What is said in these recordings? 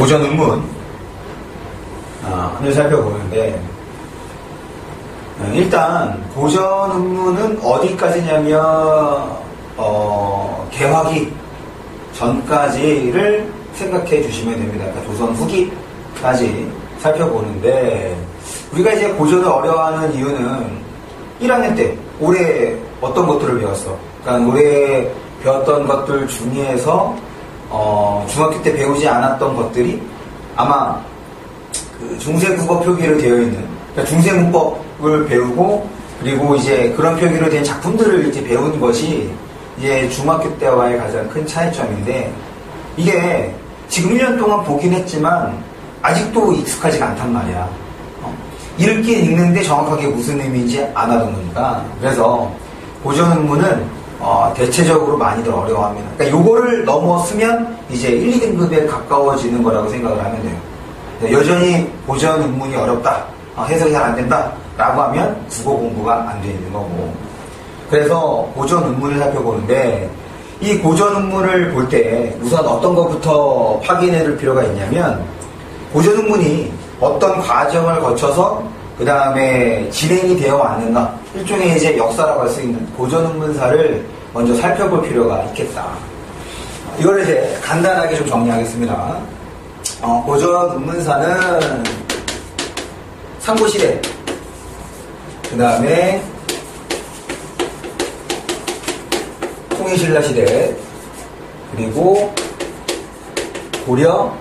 고전 운문 한번 살펴보는데, 일단 고전 운문은 어디까지냐면 개화기 전까지를 생각해 주시면 됩니다. 그러니까 조선 후기까지 살펴보는데, 우리가 이제 고전을 어려워하는 이유는 1학년 때 올해 어떤 것들을 배웠어. 그러니까 올해 배웠던 것들 중에서 중학교 때 배우지 않았던 것들이 아마 그 중세국어 표기로 되어 있는, 그러니까 중세문법을 배우고, 그리고 이제 그런 표기로 된 작품들을 이제 배운 것이 이제 중학교 때와의 가장 큰 차이점인데, 이게 지금 1년 동안 보긴 했지만 아직도 익숙하지가 않단 말이야. 읽긴 읽는데 정확하게 무슨 의미인지 안 하던 거니까. 그래서 고전 운문은 대체적으로 많이들 어려워합니다. 그러니까 요거를 넘었으면 이제 1, 2등급에 가까워지는 거라고 생각을 하면 돼요. 여전히 고전 운문이 어렵다, 해석이 잘 안 된다 라고 하면 국어 공부가 안 되는 거고. 그래서 고전 운문을 살펴보는데, 이 고전 운문을 볼 때 우선 어떤 것부터 확인해 둘 필요가 있냐면, 고전 운문이 어떤 과정을 거쳐서 그 다음에 진행이 되어 왔는가, 일종의 이제 역사라고 할 수 있는 고전 운문사를 먼저 살펴볼 필요가 있겠다. 이걸 이제 간단하게 좀 정리하겠습니다. 고전 운문사는 삼국시대, 그 다음에 통일신라 시대, 그리고 고려,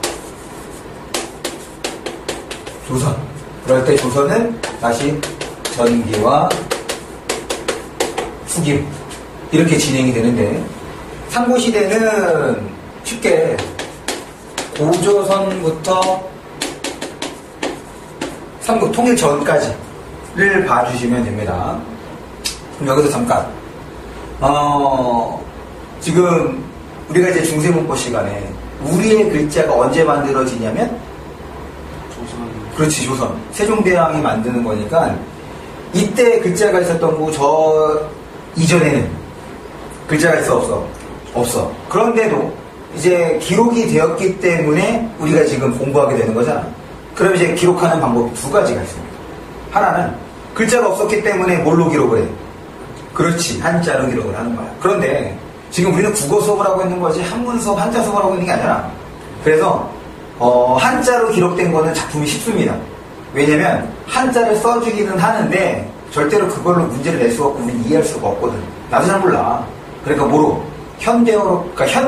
조선. 그럴 때 조선은 다시 전기와 후기 이렇게 진행이 되는데, 삼국시대는 쉽게 고조선부터 삼국 통일 전까지를 봐주시면 됩니다. 그럼 여기서 잠깐 지금 우리가 이제 중세문법 시간에 우리의 글자가 언제 만들어지냐면, 그렇지, 조선. 세종대왕이 만드는 거니까 이때 글자가 있었던 거고, 저 이전에는 글자가 있어 없어? 없어. 그런데도 이제 기록이 되었기 때문에 우리가 지금 공부하게 되는 거잖아. 그럼 이제 기록하는 방법이 두 가지가 있습니다. 하나는 글자가 없었기 때문에 뭘로 기록을 해? 그렇지, 한자로 기록을 하는 거야. 그런데 지금 우리는 국어 수업을 하고 있는 거지 한문 수업, 한자 수업을 하고 있는 게 아니라, 그래서 한자로 기록된 거는 작품이 쉽습니다. 왜냐면 한자를 써주기는 하는데 절대로 그걸로 문제를 낼 수가 없고 우리는 이해할 수가 없거든. 나도 잘 몰라. 그러니까 뭐로? 현대어로, 그러니까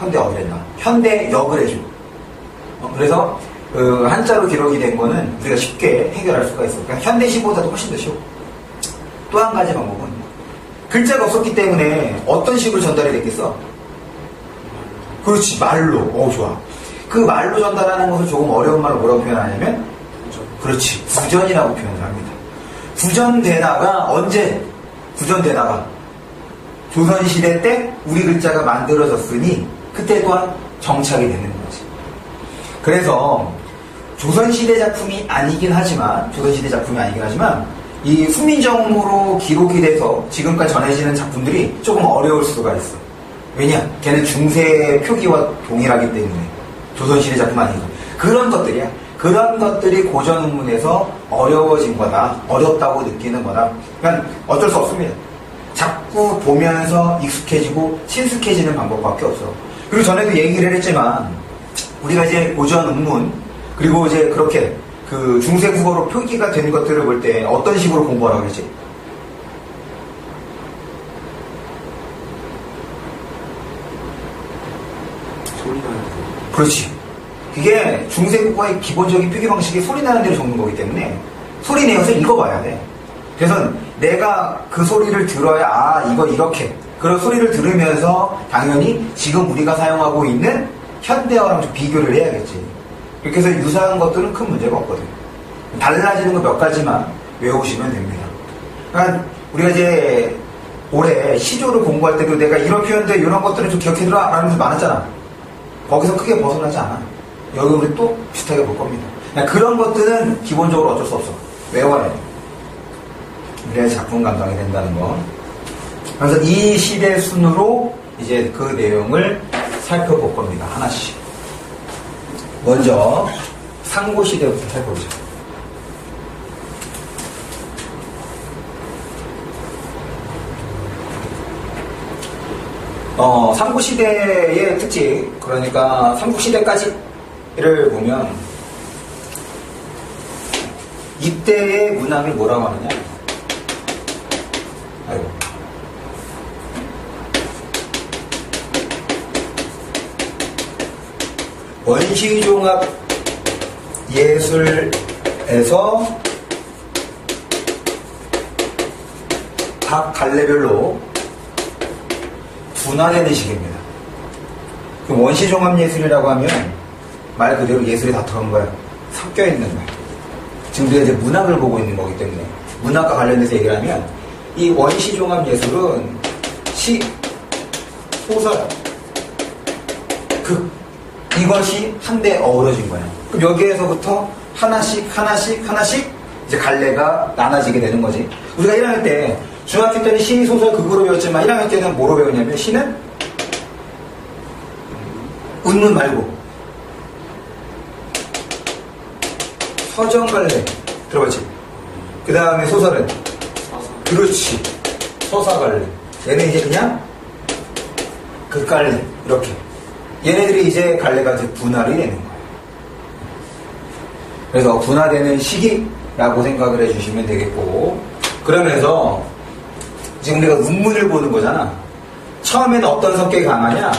현대어랬나? 현대역을 해줘. 그래서 한자로 기록이 된 거는 우리가 쉽게 해결할 수가 있어. 그러니까 현대시보다도 훨씬 더 쉬워. 또 한 가지 방법은, 글자가 없었기 때문에 어떤 식으로 전달이 됐겠어? 그렇지, 말로. 좋아. 그 말로 전달하는 것을 조금 어려운 말로 뭐라고 표현하냐면, 그렇지, 구전이라고 표현을 합니다. 구전되다가 언제? 구전되다가 조선시대 때 우리 글자가 만들어졌으니 그때 또한 정착이 되는 거지. 그래서 조선시대 작품이 아니긴 하지만 이 훈민정음으로 기록이 돼서 지금까지 전해지는 작품들이 조금 어려울 수가 있어. 왜냐? 걔는 중세 표기와 동일하기 때문에. 조선시대 작품 아니고. 그런 것들이야. 그런 것들이 고전 운문에서 어려워진 거다. 어렵다고 느끼는 거다. 그러니까 어쩔 수 없습니다. 자꾸 보면서 익숙해지고 친숙해지는 방법밖에 없어. 그리고 전에도 얘기를 했지만, 우리가 이제 고전 운문, 그리고 이제 그렇게 그 중세국어로 표기가 된 것들을 볼 때 어떤 식으로 공부하라고 그러지? 그렇지. 그게 중세국어의 기본적인 표기 방식이 소리 나는 대로 적는 거기 때문에 소리 내어서 읽어봐야 돼. 그래서 내가 그 소리를 들어야, 이거 이렇게. 그런 소리를 들으면서 당연히 지금 우리가 사용하고 있는 현대어랑 좀 비교를 해야겠지. 이렇게 해서 유사한 것들은 큰 문제가 없거든. 달라지는 거 몇 가지만 외우시면 됩니다. 그러니까 우리가 이제 올해 시조를 공부할 때도 내가 이런 표현들, 이런 것들을 좀 기억해두라 라는 게 많았잖아. 거기서 크게 벗어나지 않아. 여기 우리 또 비슷하게 볼 겁니다. 그런 것들은 기본적으로 어쩔 수 없어. 외워야 돼. 그래야 작품 감당이 된다는 거. 그래서 이 시대 순으로 이제 그 내용을 살펴볼 겁니다. 하나씩. 먼저 상고시대부터 살펴보죠. 삼국시대의 특징, 그러니까 삼국시대까지를 보면 이때의 문학을 뭐라고 하느냐? 아이고. 원시종합 예술에서 각 갈래별로 분화되는 시기입니다. 원시종합 예술이라고 하면 말 그대로 예술이 다 들어간 거야. 섞여 있는 거야. 지금 우리가 이제 문학을 보고 있는 거기 때문에 문학과 관련해서 얘기를 하면 이 원시종합 예술은 시, 소설, 극 이것이 한데 어우러진 거야. 그럼 여기에서부터 하나씩 이제 갈래가 나눠지게 되는 거지. 우리가 1학년 때 중학교 때는 시, 소설, 극으로 배웠지만 1학년 때는 뭐로 배웠냐면 시는 운문 말고 서정갈래 들어봤지? 그 다음에 소설은 그렇지 서사갈래. 얘는 이제 그냥 극갈래 이렇게. 얘네들이 이제 갈래가 이제 분할이 되는 거예요. 그래서 분화되는 시기라고 생각을 해주시면 되겠고, 그러면서 지금 우리가 운문을 보는 거잖아. 처음에는 어떤 성격이 강하냐?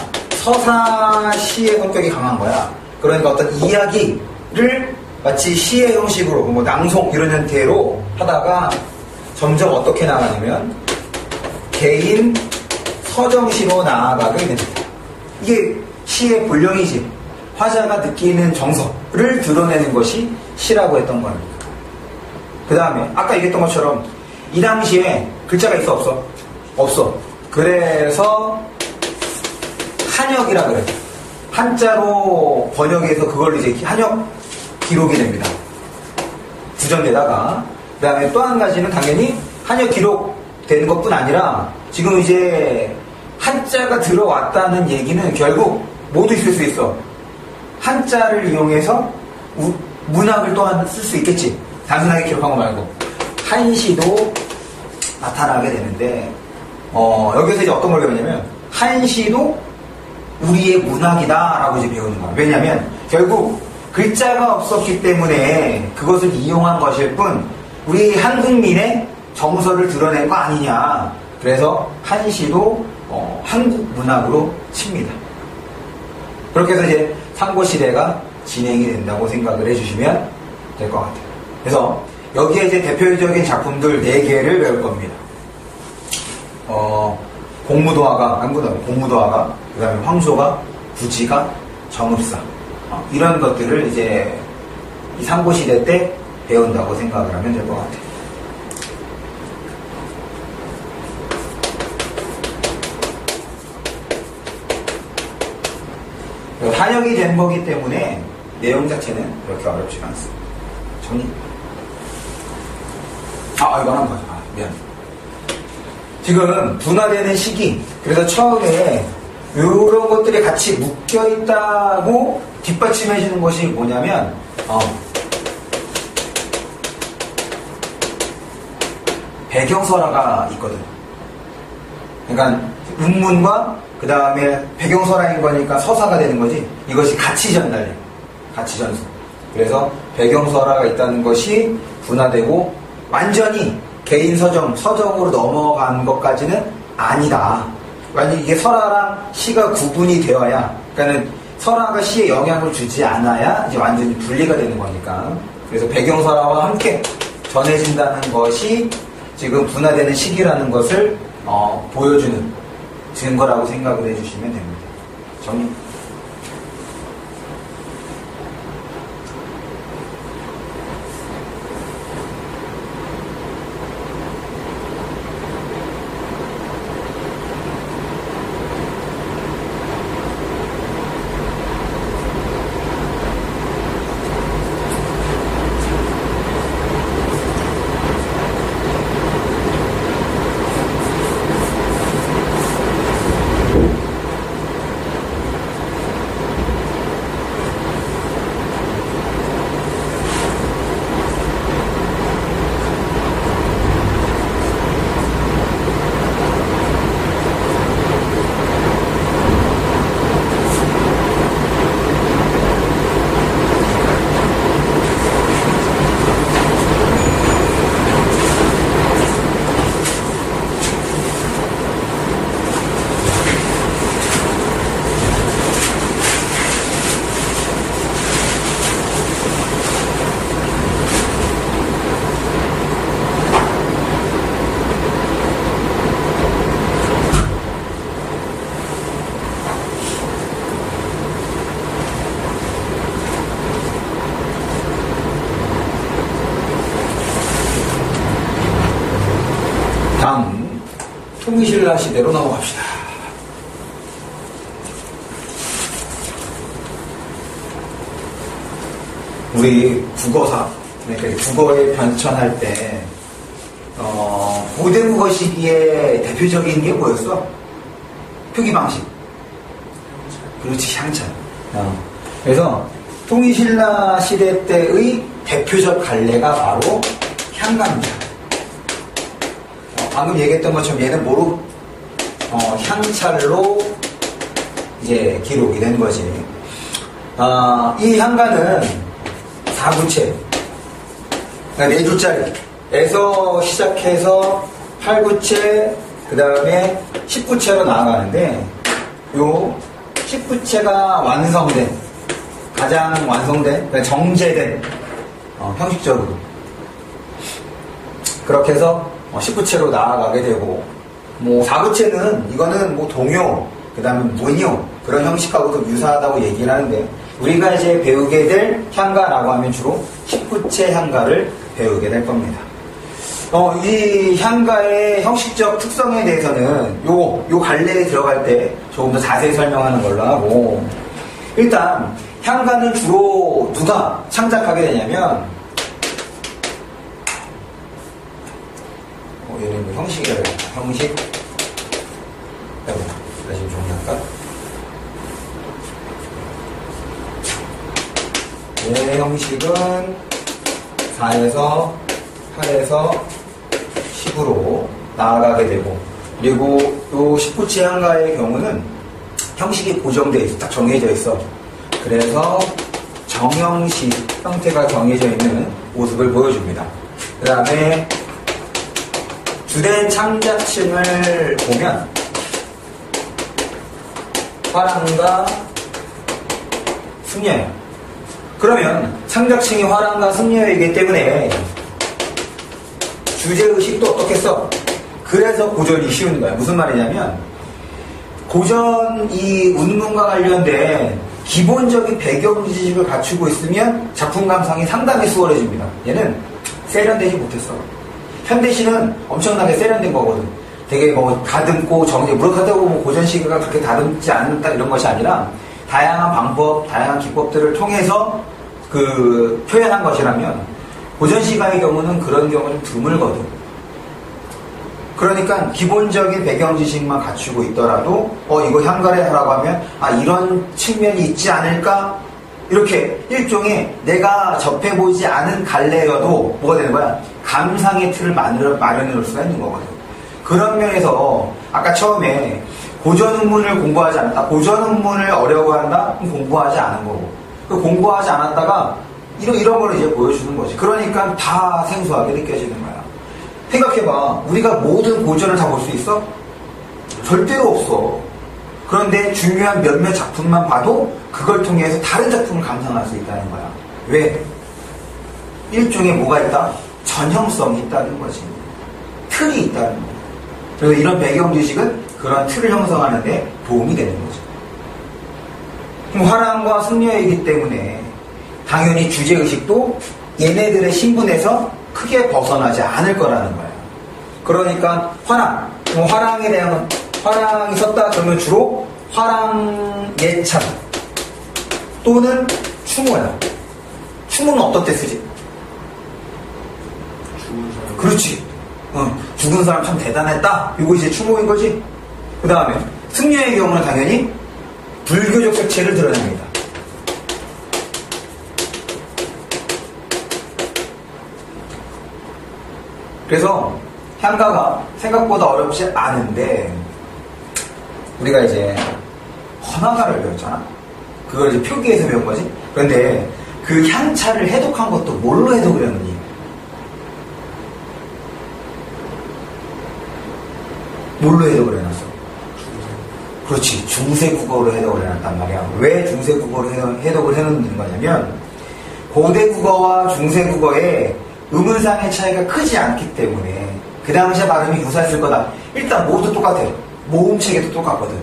서사시의 성격이 강한 거야. 그러니까 어떤 이야기를 마치 시의 형식으로 뭐 낭송 이런 형태로 하다가 점점 어떻게 나가냐면 개인 서정시로 나아가게 됩니다. 이게 시의 본령이지. 화자가 느끼는 정서를 드러내는 것이 시라고 했던 겁니다. 그 다음에 아까 얘기했던 것처럼 이 당시에 글자가 있어 없어? 없어. 그래서 한역이라 그래. 한자로 번역해서 그걸로 이제 한역 기록이 됩니다. 구전되다가. 그 다음에 또 한 가지는 당연히 한역 기록되는 것뿐 아니라 지금 이제 한자가 들어왔다는 얘기는 결국 모두 있을 수 있어. 한자를 이용해서 문학을 또한 쓸 수 있겠지. 단순하게 기록한 거 말고. 한시도 나타나게 되는데, 여기서 이제 어떤 걸 배우냐면, 한시도 우리의 문학이다라고 이제 배우는 거야. 왜냐면, 결국 글자가 없었기 때문에 그것을 이용한 것일 뿐, 우리 한국민의 정서를 드러낸 거 아니냐. 그래서 한시도 한국 문학으로 칩니다. 그렇게 해서 이제 상고시대가 진행이 된다고 생각을 해주시면 될 것 같아요. 그래서 여기에 이제 대표적인 작품들 4개를 배울 겁니다. 공무도화가, 그 다음에 황소가, 구지가, 정읍사. 이런 것들을 이제 이 상고시대 때 배운다고 생각을 하면 될 것 같아요. 한역이 된 거기 때문에 내용 자체는 그렇게 어렵지가 않습니다. 정리. 이거 하나 더. 미안. 지금 분화되는 시기. 그래서 처음에 이런 것들이 같이 묶여있다고 뒷받침해주는 것이 뭐냐면, 배경설화가 있거든. 그러니까 운문과 그 다음에 배경설화인 거니까 서사가 되는 거지. 이것이 같이 전달돼. 같이 전수. 그래서 배경설화가 있다는 것이 분화되고 완전히 개인 서정으로 넘어간 것까지는 아니다. 완전히 이게 설화랑 시가 구분이 되어야, 그러니까는 설화가 시에 영향을 주지 않아야 이제 완전히 분리가 되는 거니까. 그래서 배경설화와 함께 전해진다는 것이 지금 분화되는 시기라는 것을 보여주는 증거라고 생각을 해주시면 됩니다. 정리. 통일신라 시대로 넘어갑시다. 우리 국어사, 그러니까 국어에 변천할 때, 고대 국어 시기에 대표적인 게 뭐였어? 표기 방식. 그렇지, 향찬. 그래서 통일신라 시대 때의 대표적 갈래가 바로 향가입니다. 방금 얘기했던 것처럼 얘는 뭐로? 향찰로 이제 기록이 된 거지. 이 향가는 4구체, 그러니까 4줄짜리에서 시작해서 8구체, 그 다음에 10구체로 나아가는데, 요 10구체가 완성된, 가장 완성된, 그러니까 정제된, 형식적으로. 그렇게 해서 10구체로 나아가게 되고, 뭐 4구체는, 이거는 뭐 동요, 그 다음에 문요, 그런 형식하고도 유사하다고 얘기를 하는데, 우리가 이제 배우게 될 향가라고 하면 주로 10구체 향가를 배우게 될 겁니다. 이 향가의 형식적 특성에 대해서는 요 갈래에 들어갈 때 조금 더 자세히 설명하는 걸로 하고, 일단 향가는 주로 누가 창작하게 되냐면, 얘는 뭐 형식이라고 해요. 형식. 다시 좀 정리할까? 얘 형식은 4에서 8에서 10으로 나아가게 되고, 그리고 요 19체 향가의 경우는 형식이 고정되어 있어, 딱 정해져 있어. 그래서 정형식 형태가 정해져 있는 모습을 보여줍니다. 그 다음에 주된 창작층을 보면 화랑과 승려예요. 그러면 창작층이 화랑과 승려이기 때문에 주제의식도 어떻겠어? 그래서 고전이 쉬운 거야. 무슨 말이냐면, 고전 이 운문과 관련된 기본적인 배경 지식을 갖추고 있으면 작품 감상이 상당히 수월해집니다. 얘는 세련되지 못했어. 현대시는 엄청나게 세련된 거거든. 되게 뭐 다듬고 정리, 그렇다고 뭐 고전 시기가 그렇게 다듬지 않는다 이런 것이 아니라, 다양한 방법, 다양한 기법들을 통해서 그 표현한 것이라면, 고전 시가의 경우는 그런 경우는 드물거든. 그러니까 기본적인 배경 지식만 갖추고 있더라도 이거 향가래 하라고 하면 이런 측면이 있지 않을까? 이렇게 일종의 내가 접해보지 않은 갈래여도 뭐가 되는 거야? 감상의 틀을 마련해 놓을 수가 있는 거거든. 그런 면에서 아까 처음에 고전 운문을 공부하지 않았다. 고전 운문을 어려워한다? 그럼 공부하지 않은 거고. 그 공부하지 않았다가 이런 걸 이제 보여주는 거지. 그러니까 다 생소하게 느껴지는 거야. 생각해봐. 우리가 모든 고전을 다 볼 수 있어? 절대로 없어. 그런데 중요한 몇몇 작품만 봐도 그걸 통해서 다른 작품을 감상할 수 있다는 거야. 왜? 일종의 뭐가 있다? 전형성이 있다는 거지. 틀이 있다는 거야. 그래서 이런 배경 지식은 그런 틀을 형성하는 데 도움이 되는 거죠. 그럼 화랑과 승려이기 때문에 당연히 주제의식도 얘네들의 신분에서 크게 벗어나지 않을 거라는 거예요. 그러니까 화랑, 화랑에 대한 화랑이 섰다 그러면 주로 화랑 예찬 또는 추모야. 추모는 어떤 때 쓰지? 죽은 사람. 그렇지. 죽은 사람 참 대단했다. 이거 이제 추모인 거지. 그 다음에 승려의 경우는 당연히 불교적 색채를 드러냅니다. 그래서 향가가 생각보다 어렵지 않은데, 우리가 이제 헌화가를 배웠잖아. 그걸 이제 표기해서 배운 거지. 그런데 그 향차를 해독한 것도 뭘로 해독을 했느니? 뭘로 해독을 해놨어? 그렇지. 중세국어로 해독을 해놨단 말이야. 왜 중세국어로 해독을 해놓는 거냐면, 고대국어와 중세국어의 음운상의 차이가 크지 않기 때문에 그 당시에 발음이 유사했을 거다. 일단 모두 똑같아. 모음체계도 똑같거든.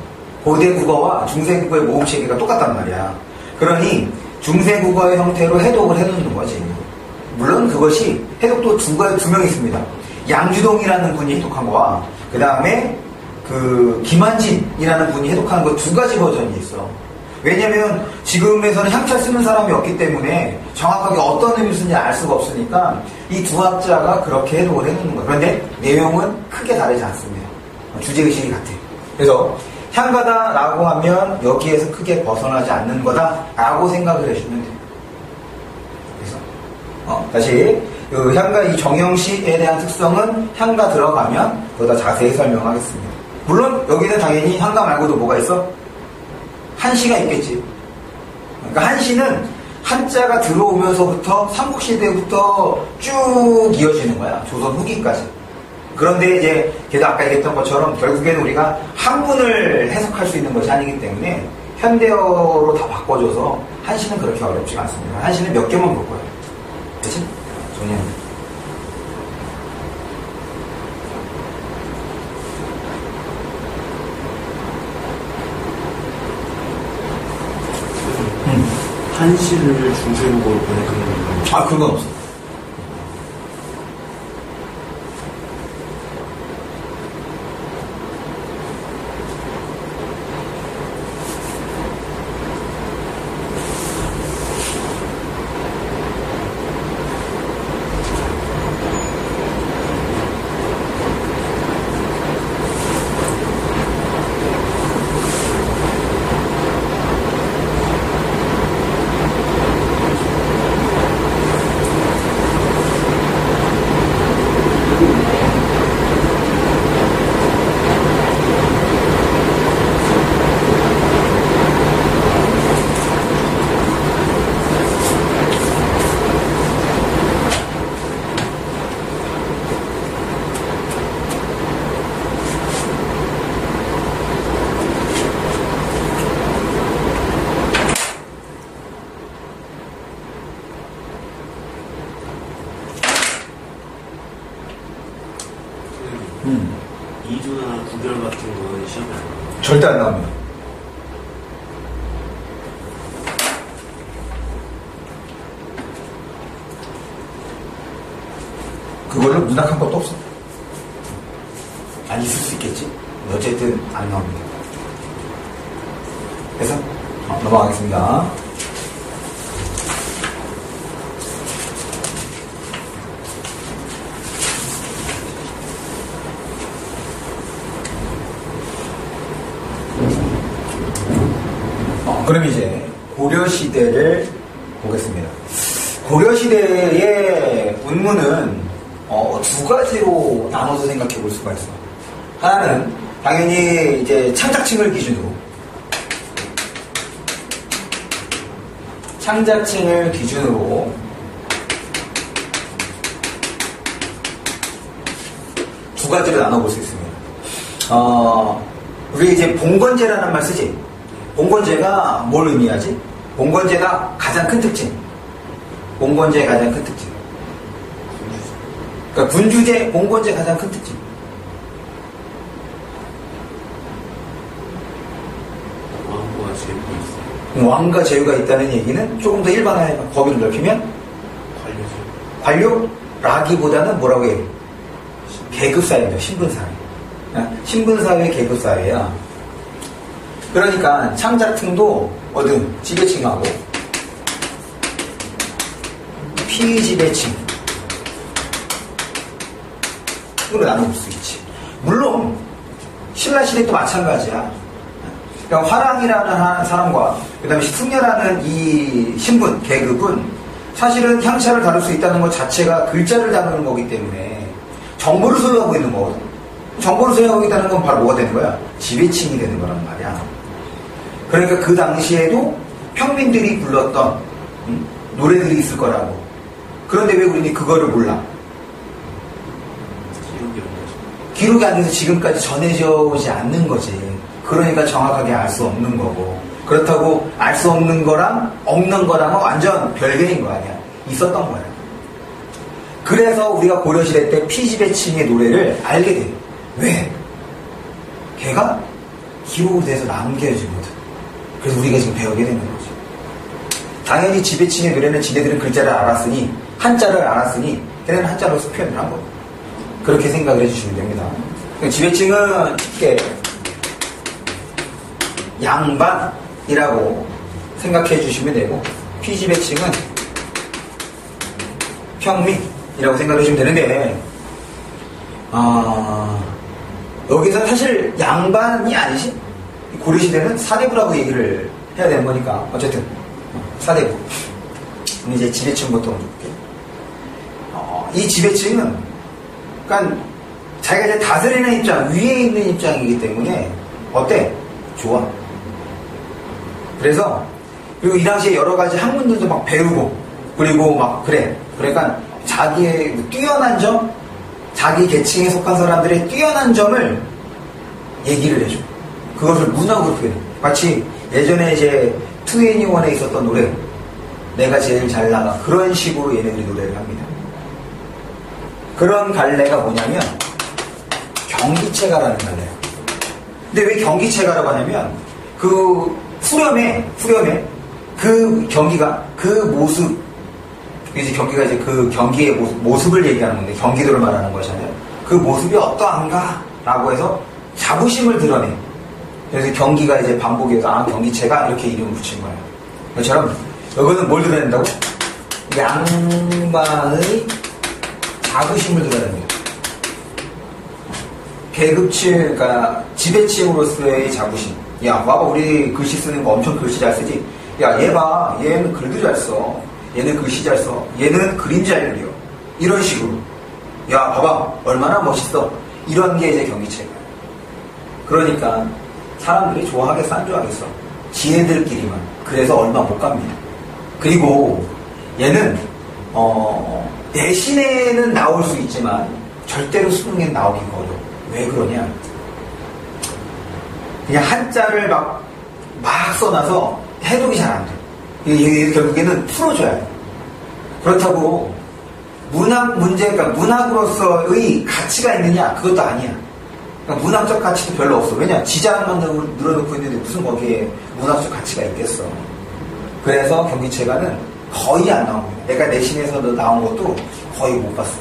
고대국어와 중세국어의 모음체계가 똑같단 말이야. 그러니 중세국어의 형태로 해독을 해놓는 거지. 물론 그것이 해독도 두 명 있습니다. 양주동이라는 분이 해독한 거와 그 다음에 그 김한진이라는 분이 해독하는 거 두 가지 버전이 있어. 왜냐면 지금에서는 향차를 쓰는 사람이 없기 때문에 정확하게 어떤 의미를 쓰는지 알 수가 없으니까 이 두 학자가 그렇게 해독을 해놓는 거예요. 그런데 내용은 크게 다르지 않습니다. 주제의식이 같아요. 그래서 향가다라고 하면 여기에서 크게 벗어나지 않는 거다라고 생각을 해주시면 돼요. 그래서 다시 그 향가 이 정형식에 대한 특성은 향가 들어가면 보다 자세히 설명하겠습니다. 물론 여기는 당연히 향가 말고도 뭐가 있어? 한시가 있겠지. 그러니까 한시는 한자가 들어오면서부터 삼국시대부터 쭉 이어지는 거야. 조선 후기까지. 그런데 이제 걔도 아까 얘기했던 것처럼 결국에는 우리가 한문을 해석할 수 있는 것이 아니기 때문에 현대어로 다 바꿔줘서 한시는 그렇게 어렵지가 않습니다. 한시는 몇 개만 볼 거예요. 그치? 정리합니다. 한시를 중세국어로 번역하는 건가요? 아, 그건 없어. 이두나 구별 같은 건 시험에 안 나와요? 절대 안 나옵니다. 그걸로 문학한 것도 없어. 안 있을 수 있겠지. 어쨌든 안 나옵니다. 그래서 넘어가겠습니다. 그럼 이제 고려시대를 보겠습니다. 고려시대의 운문은 두 가지로 나눠서 생각해 볼 수가 있어요. 하나는 당연히 이제 창작층을 기준으로 두 가지로 나눠볼 수 있습니다. 우리 이제 봉건제라는 말 쓰지? 봉건제가 뭘 의미하지? 봉건제가 가장 큰 특징. 봉건제의 가장 큰 특징. 그러니까 군주제, 봉건제 가장 큰 특징. 왕과 제후가 있어요. 왕과 제후가 있다는 얘기는 조금 더 일반화해 범위를 넓히면 관료죠. 관료라기보다는 뭐라고 해요? 계급사회입니다. 신분사회. 신분사회 계급사회야. 그러니까 창작층도 지배층하고 피지배층으로 나눠볼 수 있지. 물론 신라시대도 마찬가지야. 그러니까 화랑이라는 사람과 그 다음에 승려라는 이 신분, 계급은 사실은 향차를 다룰 수 있다는 것 자체가 글자를 다루는 거기 때문에 정보를 소유하고 있는 거거든. 정보를 소유하고 있다는 건 바로 뭐가 되는 거야? 지배층이 되는 거란 말이야. 그러니까 그 당시에도 평민들이 불렀던 노래들이 있을 거라고. 그런데 왜 우리는 그거를 몰라? 기록이 안 돼서 지금까지 전해져 오지 않는 거지. 그러니까 정확하게 알 수 없는 거고. 그렇다고 알 수 없는 거랑 없는 거랑은 완전 별개인 거 아니야. 있었던 거야. 그래서 우리가 고려시대 때 피지배층의 노래를 알게 돼. 왜? 걔가 기록으로 돼서 남겨지거든. 그래서 우리가 지금 배우게 되는 거죠. 당연히 지배층의 노래는 지네들은 글자를 알았으니, 한자를 알았으니 걔네는 한자로서 표현을 한 거고. 그렇게 생각을 해주시면 됩니다. 지배층은 쉽게 양반이라고 생각해 주시면 되고, 피지배칭은 평민이라고 생각해 주시면 되는데, 여기서 사실 양반이 아니지? 고려시대는 사대부라고 얘기를 해야 되는 거니까, 어쨌든, 사대부. 이제 지배층부터 먼저 볼게요. 이 지배층은, 그러니까, 자기가 이제 다스리는 입장, 위에 있는 입장이기 때문에, 어때? 좋아. 그래서, 그리고 이 당시에 여러 가지 학문들도 막 배우고, 그리고 막, 그래. 그러니까, 자기의 뛰어난 점, 자기 계층에 속한 사람들의 뛰어난 점을 얘기를 해줘. 그것을 문학으로 표현해. 마치 예전에 이제 2NE1에 있었던 노래, 내가 제일 잘 나가. 그런 식으로 얘네들이 노래를 합니다. 그런 갈래가 뭐냐면, 경기체가라는 갈래예요. 근데 왜 경기체가라고 하냐면, 그 후렴에, 그 경기가, 그 모습, 이제 경기가 이제 그 경기의 모습을 얘기하는 건데, 경기도를 말하는 거잖아요. 그 모습이 어떠한가? 라고 해서 자부심을 드러내. 그래서 경기가 이제 반복해서, 경기체가 이렇게 이름을 붙인 거예요. 그처럼, 이거는 뭘 드러낸다고? 양반의 자부심을 드러냅니다. 계급층, 그러니까 지배층으로서의 자부심. 야, 봐봐, 우리 글씨 쓰는 거 엄청 글씨 잘 쓰지? 야, 얘 봐, 얘는 글도 잘 써. 얘는 글씨 잘 써. 얘는 그림 잘 그려. 이런 식으로. 야, 봐봐, 얼마나 멋있어. 이런 게 이제 경기체가. 그러니까 사람들이 좋아하겠어, 안 좋아하겠어? 지네들끼리만. 그래서 얼마 못 갑니다. 그리고 얘는 내신에는 나올 수 있지만 절대로 수능에 나오기 어려워. 왜 그러냐? 그냥 한자를 막 써놔서 해독이 잘 안 돼. 이게 결국에는 풀어줘야 돼. 그렇다고 문학 문제, 그러니까 문학으로서의 가치가 있느냐? 그것도 아니야. 그러니까 문학적 가치도 별로 없어. 왜냐? 지장만 늘어놓고 있는데 무슨 거기에 문학적 가치가 있겠어. 그래서 경기체가는 거의 안 나옵니다. 내가 내신에서도 나온 것도 거의 못 봤어.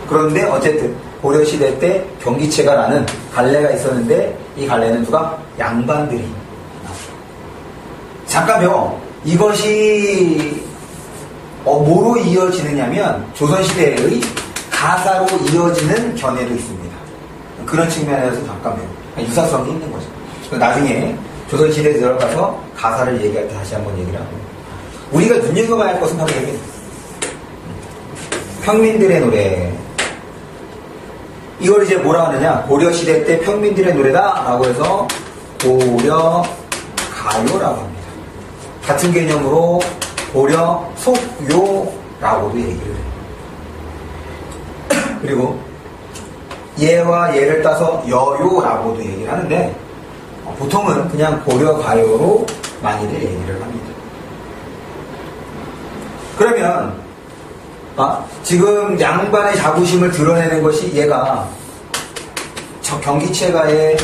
그런데 어쨌든 고려시대 때 경기체가라는 갈래가 있었는데, 이 갈래는 누가? 양반들이 나왔어. 잠깐요. 이것이 뭐로 이어지느냐면 조선시대의 가사로 이어지는 견해도 있습니다. 그런 측면에서 잠깐요. 유사성이 있는 거죠. 나중에 조선시대에 들어가서 가사를 얘기할 때 다시 한번 얘기를 하고, 우리가 눈여겨봐야 할 것은 바로 얘기해요. 평민들의 노래. 이걸 이제 뭐라 하느냐? 고려시대 때 평민들의 노래다 라고 해서 고려 가요라고 합니다. 같은 개념으로 고려 속요라고도 얘기를 해요. 그리고 예와 예를 따서 여요라고도 얘기를 하는데, 보통은 그냥 고려 가요로 많이들 얘기를 합니다. 그러면 지금 양반의 자부심을 드러내는 것이 얘가 경기체가의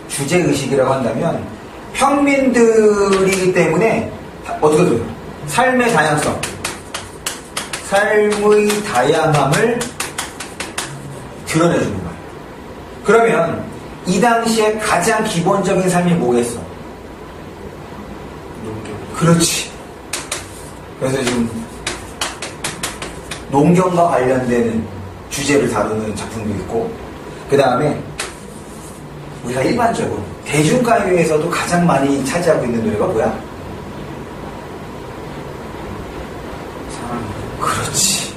주제의식이라고 한다면, 평민들이기 때문에 어떻게 돼요? 삶의 다양성, 삶의 다양함을 드러내주는 거예요. 그러면 이 당시에 가장 기본적인 삶이 뭐겠어? 그렇지. 그래서 지금 농경과 관련되는 주제를 다루는 작품도 있고, 그 다음에 우리가 일반적으로 대중가요에서도 가장 많이 차지하고 있는 노래가 뭐야? 사랑. 그렇지.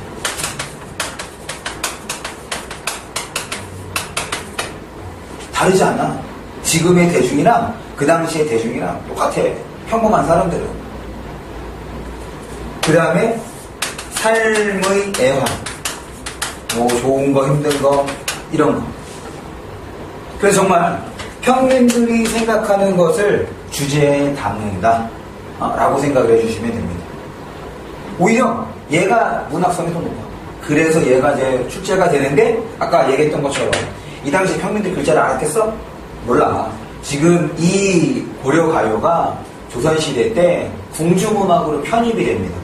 다르지 않아. 지금의 대중이랑 그 당시의 대중이랑 똑같아. 평범한 사람들은. 그 다음에 삶의 애환, 뭐 좋은 거 힘든 거 이런 거. 그래서 정말 평민들이 생각하는 것을 주제에 담는다 라고 생각을 해주시면 됩니다. 오히려 얘가 문학성이 더 높아. 그래서 얘가 이제 출제가 되는데, 아까 얘기했던 것처럼 이 당시 평민들 글자를 알았겠어? 몰라. 지금 이 고려가요가 조선시대 때 궁중음악으로 편입이 됩니다.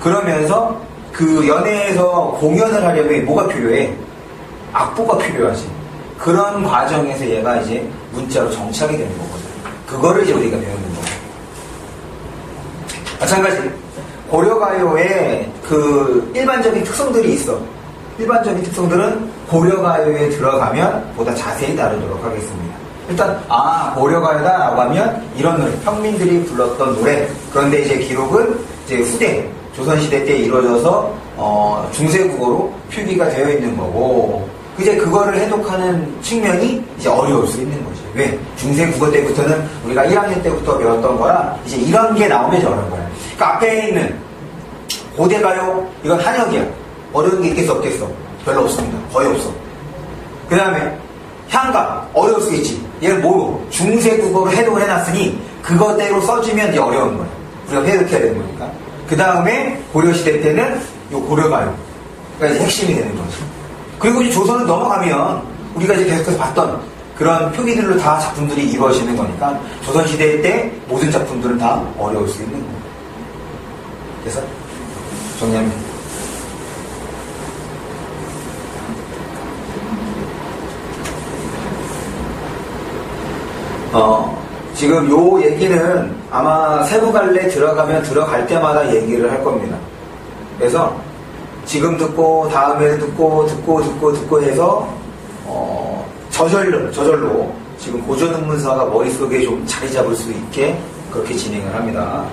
그러면서 그 연회에서 공연을 하려면 뭐가 필요해? 악보가 필요하지. 그런 과정에서 얘가 이제 문자로 정착이 되는 거거든요. 그거를 이제 우리가 배우는 거예요. 마찬가지 고려가요의 그 일반적인 특성들이 있어. 일반적인 특성들은 고려가요에 들어가면 보다 자세히 다루도록 하겠습니다. 일단 고려가요다라고 하면 이런 노래, 평민들이 불렀던 노래. 그런데 이제 기록은 이제 후대 조선시대 때 이루어져서 중세국어로 표기가 되어 있는 거고, 이제 그거를 해독하는 측면이 이제 어려울 수 있는 거죠. 왜? 중세국어 때부터는 우리가 1학년 때부터 배웠던 거라 이제 이런 게 나오면 이제 어려운 거야. 그러니까 앞에 있는 고대가요, 이건 한역이야. 어려운 게 있겠어 없겠어? 별로 없습니다. 거의 없어. 그 다음에 향가, 어려울 수 있지. 얘는 뭐로? 중세국어로 해독을 해놨으니 그거대로 써주면 이제 어려운 거야. 우리가 해독해야 되는 거니까. 그 다음에 고려시대 때는 요 고려가요. 그러니까 이제 핵심이 되는 거지. 그리고 이제 조선을 넘어가면 우리가 이제 계속해서 봤던 그런 표기들로 다 작품들이 이루어지는 거니까 조선시대 때 모든 작품들은 다 어려울 수 있는 거예요. 그래서 정리합니다. 지금 요 얘기는 아마 세부갈래 들어가면 들어갈 때마다 얘기를 할 겁니다. 그래서 지금 듣고 다음에 듣고 해서 저절로 지금 고전문서가 머릿속에 좀 자리 잡을 수 있게 그렇게 진행을 합니다.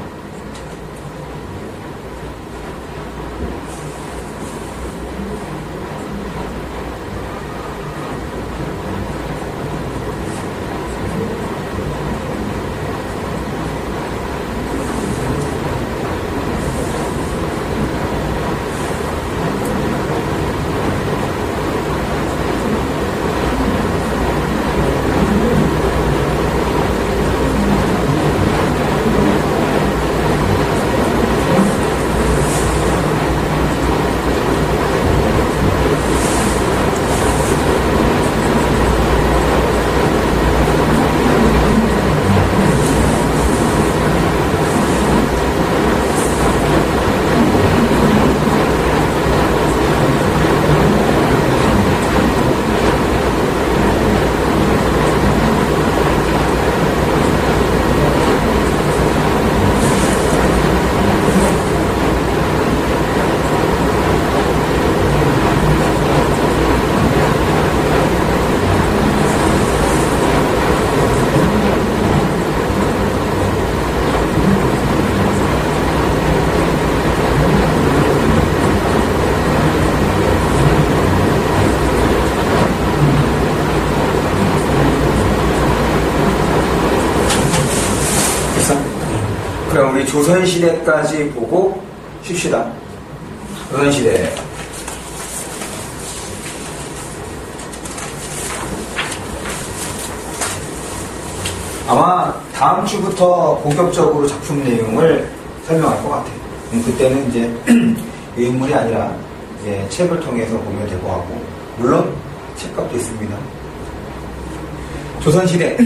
그럼 우리 조선시대까지 보고 쉽시다. 조선시대. 아마 다음 주부터 본격적으로 작품 내용을 설명할 것 같아요. 그때는 이제 유인물이 아니라 이제 책을 통해서 보면 될 것 같고, 물론 책값도 있습니다. 조선시대.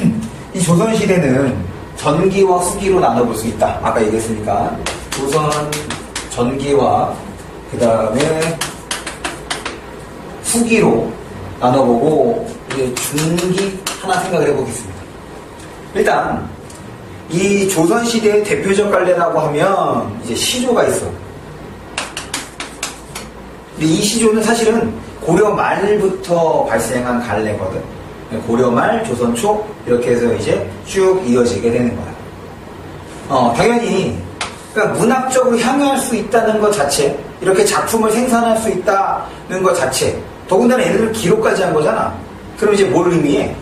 이 조선시대는 전기와 후기로 나눠볼 수 있다. 아까 얘기했으니까. 조선 전기와 그 다음에 후기로 나눠보고 이제 중기 하나 생각을 해보겠습니다. 일단 이 조선시대의 대표적 갈래라고 하면 이제 시조가 있어. 근데 이 시조는 사실은 고려 말부터 발생한 갈래거든. 고려 말, 조선 초 이렇게 해서 이제 쭉 이어지게 되는 거야. 당연히 그러니까 문학적으로 향유할 수 있다는 것 자체, 이렇게 작품을 생산할 수 있다는 것 자체, 더군다나 얘네들은 기록까지 한 거잖아. 그럼 이제 뭘 의미해?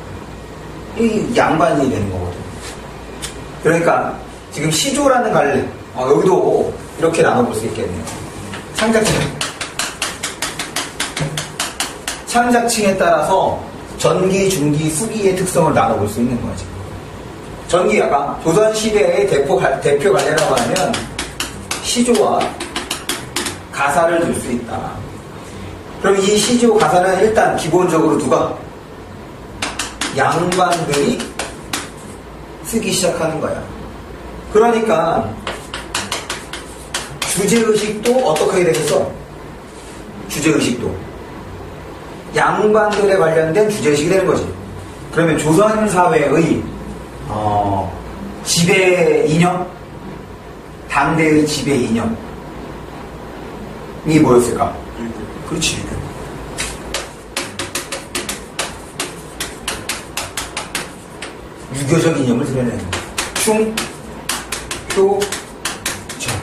이 양반이 되는 거거든. 그러니까 지금 시조라는 갈래, 여기도 이렇게 나눠볼 수 있겠네요. 창작층에 따라서 전기, 중기, 후기의 특성을 나눠볼 수 있는 거지. 전기, 아까 조선시대의 대표 갈래라고 하면 시조와 가사를 들 수 있다. 그럼 이 시조 가사는 일단 기본적으로 누가? 양반들이 쓰기 시작하는 거야. 그러니까 주제의식도 어떻게 되겠어? 주제의식도 양반들에 관련된 주제의식이 되는 거지. 그러면 조선 사회의 지배 이념, 당대의 지배 이념이 뭐였을까? 그렇지. 유교적 이념을 드러내는 거야. 충, 효, 정.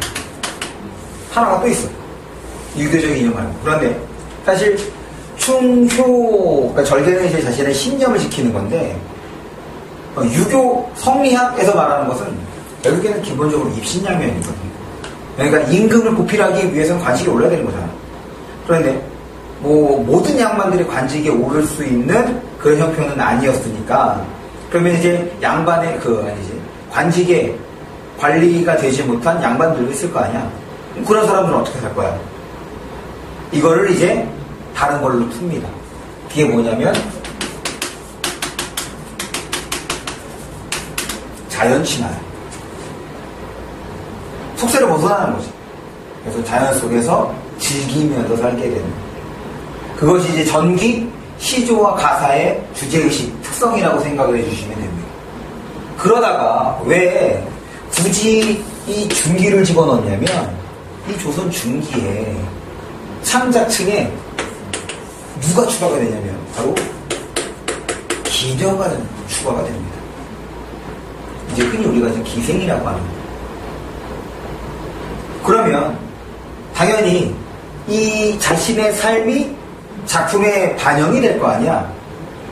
하나가 또 있어. 유교적 이념 말고. 그런데 사실 충효, 그러니까 절개는 이제 자신의 신념을 지키는 건데, 유교 성리학에서 말하는 것은 결국에는 기본적으로 입신양면이거든요. 그러니까 임금을 보필하기 위해서는 관직에 올라야 되는 거잖아. 그런데 뭐 모든 양반들이 관직에 오를 수 있는 그런 형편은 아니었으니까, 그러면 이제 양반의 관직에 관리가 되지 못한 양반들도 있을 거 아니야. 그런 사람들은 어떻게 살 거야? 이거를 이제 다른 걸로 풉니다. 그게 뭐냐면 자연친화야. 속세를 벗어나는 거지. 그래서 자연 속에서 즐기면서 살게 되는 거예요. 그것이 이제 전기, 시조와 가사의 주제의식 특성이라고 생각을 해주시면 됩니다. 그러다가 왜 굳이 이 중기를 집어넣냐면, 이 조선 중기에 창작층에 누가 추가가 되냐면 바로 기녀가 추가가 됩니다. 이제 흔히 우리가 이제 기생이라고 하는 거예요. 그러면 당연히 이 자신의 삶이 작품에 반영이 될 거 아니야.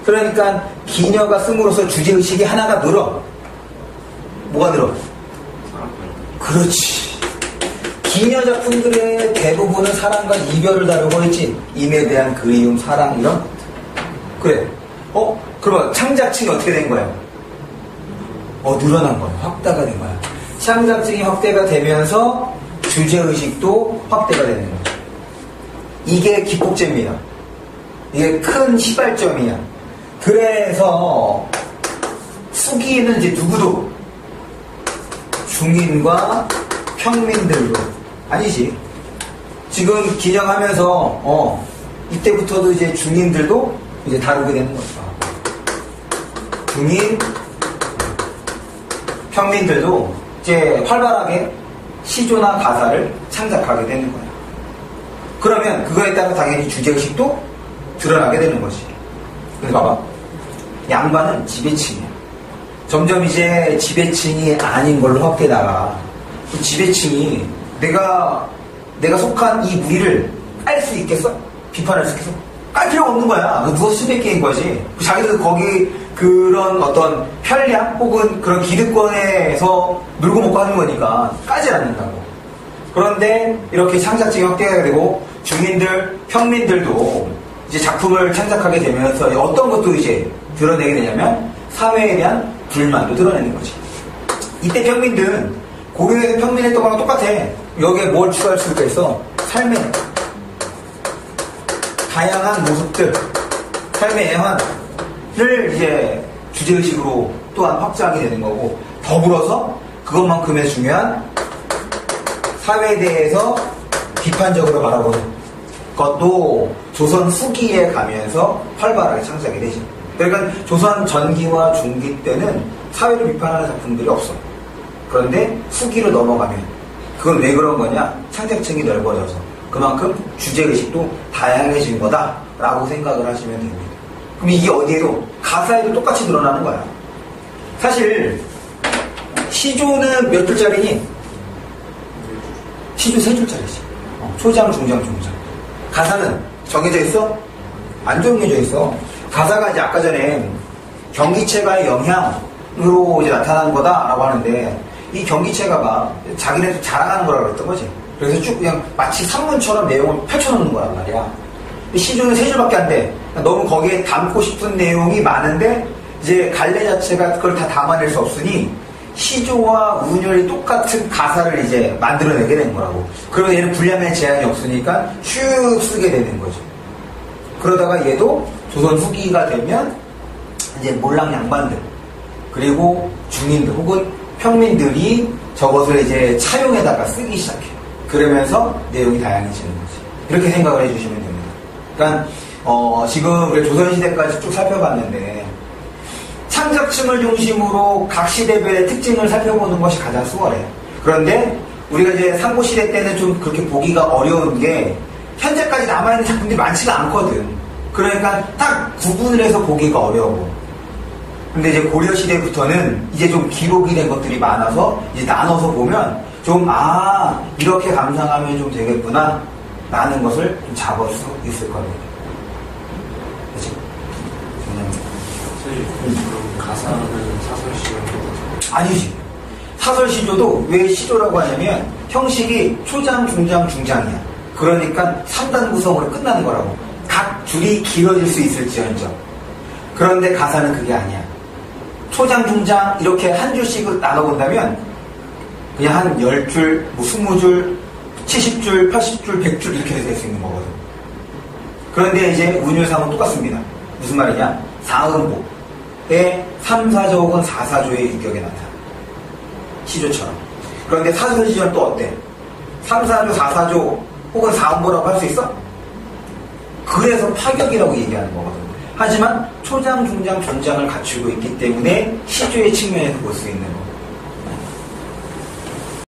그러니까 기녀가 씀으로써 주제의식이 하나가 늘어. 뭐가 늘어? 그렇지. 기녀 작품들의 대부분은 사랑과 이별을 다루고 있지. 임에 대한 그리움, 사랑 이런. 그래. 그러면 창작층이 어떻게 된 거야? 늘어난 거야. 확대가 된 거야. 창작층이 확대가 되면서 주제의식도 확대가 되는 거야. 이게 기폭제입니다. 이게 큰 시발점이야. 그래서 수기에는 이제 누구도 중인과 평민들도 아니지. 지금 기념하면서 이때부터도 이제 중인들도 이제 다루게 되는 거죠. 중인 평민들도 이제 활발하게 시조나 가사를 창작하게 되는 거야. 그러면 그거에 따라 당연히 주제의식도 드러나게 되는 거지. 그래서 봐봐. 양반은 지배층이야. 점점 이제 지배층이 아닌 걸로 확대해 나가. 그 지배층이 내가 속한 이 무리를 깔 수 있겠어? 비판할 수 있겠어? 깔 필요가 없는 거야. 누워서 수백개인 거지. 자기들 거기 그런 어떤 편량 혹은 그런 기득권에서 놀고 먹고 하는 거니까 까지 않는다고. 그런데 이렇게 창작층이 확대가 되고 중인들, 평민들도 이제 작품을 창작하게 되면서 어떤 것도 이제 드러내게 되냐면 사회에 대한 불만도 드러내는 거지. 이때 평민들은 고려에서 평민했던 거랑 똑같아. 여기에 뭘 추가할 수가 있어? 삶의 다양한 모습들, 삶의 애환을 이제 주제의식으로 또한 확장이 되는 거고, 더불어서 그것만큼의 중요한 사회에 대해서 비판적으로 바라보는 것도 조선 후기에 가면서 활발하게 창작이 되죠. 그러니까 조선 전기와 중기 때는 사회를 비판하는 작품들이 없어. 그런데 후기로 넘어가면 그건 왜 그런 거냐? 창작층이 넓어져서 그만큼 주제의식도 다양해진 거다라고 생각을 하시면 됩니다. 그럼 이게 어디에도 가사에도 똑같이 드러나는 거야. 사실 시조는 몇 줄짜리니? 시조 3줄짜리지. 초장, 중장, 중장. 가사는 정해져 있어? 안 정해져 있어. 가사가 이제 아까 전에 경기체가의 영향으로 이제 나타나는 거다라고 하는데, 이 경기체가가 자기네도 자랑하는 거라고 그랬던 거지. 그래서 쭉 그냥 마치 산문처럼 내용을 펼쳐놓는 거란 말이야. 시조는 3줄밖에 안 돼. 너무 거기에 담고 싶은 내용이 많은데 이제 갈래 자체가 그걸 다 담아낼 수 없으니 시조와 운율이 똑같은 가사를 이제 만들어내게 된 거라고. 그러면 얘는 분량의 제한이 없으니까 쭉 쓰게 되는 거죠. 그러다가 얘도 조선 후기가 되면 이제 몰락 양반들 그리고 중인들 혹은 평민들이 저것을 이제 차용에다가 쓰기 시작해요. 그러면서 내용이 다양해지는 거지. 이렇게 생각을 해주시면 됩니다. 그러니까 지금 우리 조선시대까지 쭉 살펴봤는데 창작층을 중심으로 각 시대별의 특징을 살펴보는 것이 가장 수월해요. 그런데 우리가 이제 삼국시대 때는 좀 그렇게 보기가 어려운 게 현재까지 남아있는 작품들이 많지가 않거든. 그러니까 딱 구분을 해서 보기가 어려워. 근데 이제 고려시대부터는 이제 좀 기록이 된 것들이 많아서 이제 나눠서 보면 좀, 이렇게 감상하면 좀 되겠구나 라는 것을 좀 잡을 수 있을 겁니다. 그치? 그럼 가사는 사설 시조? 아니지. 사설 시조도 왜 시조라고 하냐면 형식이 초장, 중장, 중장이야. 그러니까 3단 구성으로 끝나는 거라고. 각 줄이 길어질 수 있을지언정. 그런데 가사는 그게 아니야. 초장, 중장 이렇게 한 줄씩으로 나눠본다면 그냥 한 10줄, 20줄, 70줄, 80줄, 100줄 이렇게 될 수 있는 거거든. 그런데 이제 운율상은 똑같습니다. 무슨 말이냐? 사음복의 3, 4조 혹은 4, 4조의 유격에 나타나. 시조처럼. 그런데 사설 시조는 또 어때? 3, 4조, 4, 4조 혹은 4음보라고 할 수 있어? 그래서 파격이라고 얘기하는 거거든. 하지만 초장, 중장, 중장을 갖추고 있기 때문에 시조의 측면에서 볼 수 있는 거.